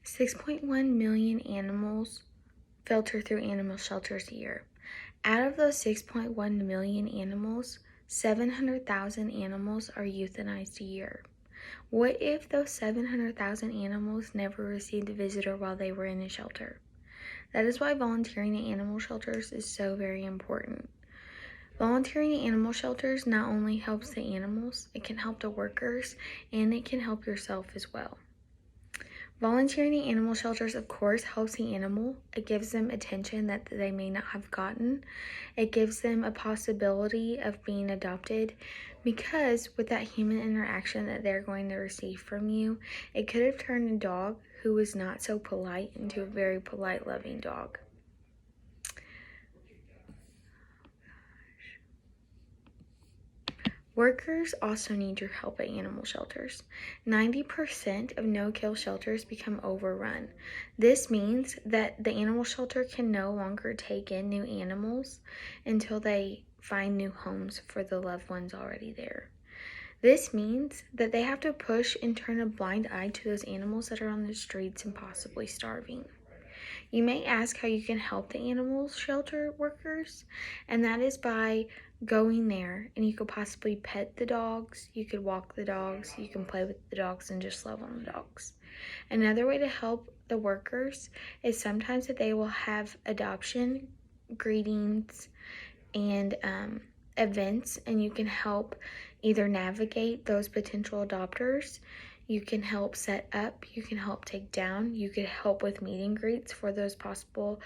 6.1 million animals filter through animal shelters a year. Out of those 6.1 million animals, 700,000 animals are euthanized a year. What if those 700,000 animals never received a visitor while they were in a shelter? That is why volunteering at animal shelters is so very important. Volunteering at animal shelters not only helps the animals, it can help the workers, and it can help yourself as well. Volunteering at animal shelters, of course, helps the animal. It gives them attention that they may not have gotten. It gives them a possibility of being adopted, because with that human interaction that they're going to receive from you, it could have turned a dog who was not so polite into a very polite, loving dog. Workers also need your help at animal shelters. 90% of no-kill shelters become overrun. This means that the animal shelter can no longer take in new animals until they find new homes for the loved ones already there. This means that they have to push and turn a blind eye to those animals that are on the streets and possibly starving. You may ask how you can help the animal shelter workers, and that is by going there, and you could possibly pet the dogs, you could walk the dogs, you can play with the dogs and just love on the dogs. Another way to help the workers is sometimes that they will have adoption greetings and events, and you can help either navigate those potential adopters. You can help set up, you can help take down, you could help with meet and greets for those possible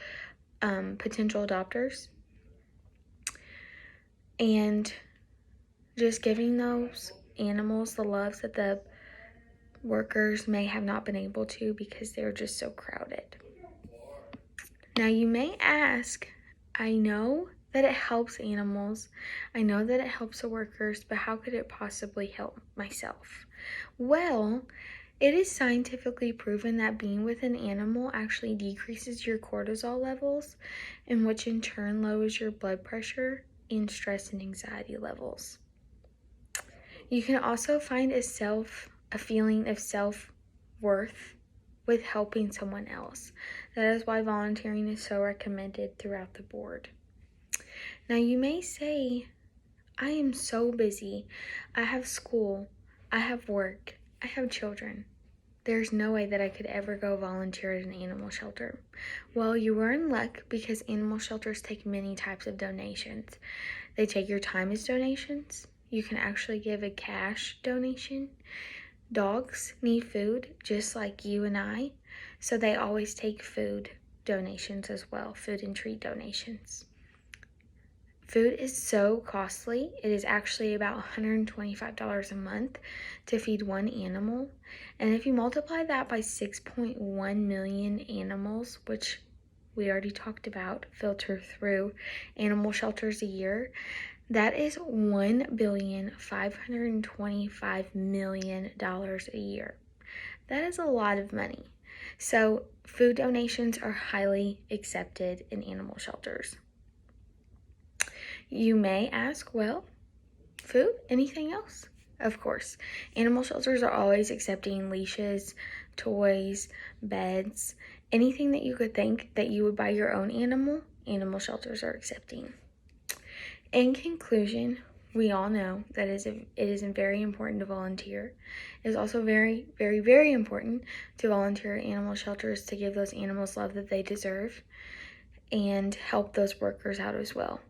potential adopters. And just giving those animals the love that the workers may have not been able to because they're just so crowded. Now you may ask, I know that it helps animals, I know that it helps the workers, but how could it possibly help myself? Well, it is scientifically proven that being with an animal actually decreases your cortisol levels, and which in turn lowers your blood pressure and stress and anxiety levels. You can also find a feeling of self-worth with helping someone else. That is why volunteering is so recommended throughout the board. Now you may say, I am so busy. I have school, I have work, I have children. There's no way that I could ever go volunteer at an animal shelter. Well, you were in luck, because animal shelters take many types of donations. They take your time as donations. You can actually give a cash donation. Dogs need food just like you and I, so they always take food donations as well, food and treat donations. Food is so costly. It is actually about $125 a month to feed one animal. And if you multiply that by 6.1 million animals, which we already talked about, filter through animal shelters a year, that is $1,525,000,000 a year. That is a lot of money. So food donations are highly accepted in animal shelters. You may ask, well, food? Anything else? Of course. Animal shelters are always accepting leashes, toys, beds, anything that you could think that you would buy your own animal shelters are accepting. In conclusion, we all know that it is very important to volunteer. It is also very, very, very important to volunteer at animal shelters to give those animals love that they deserve and help those workers out as well.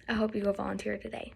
I hope you go volunteer today.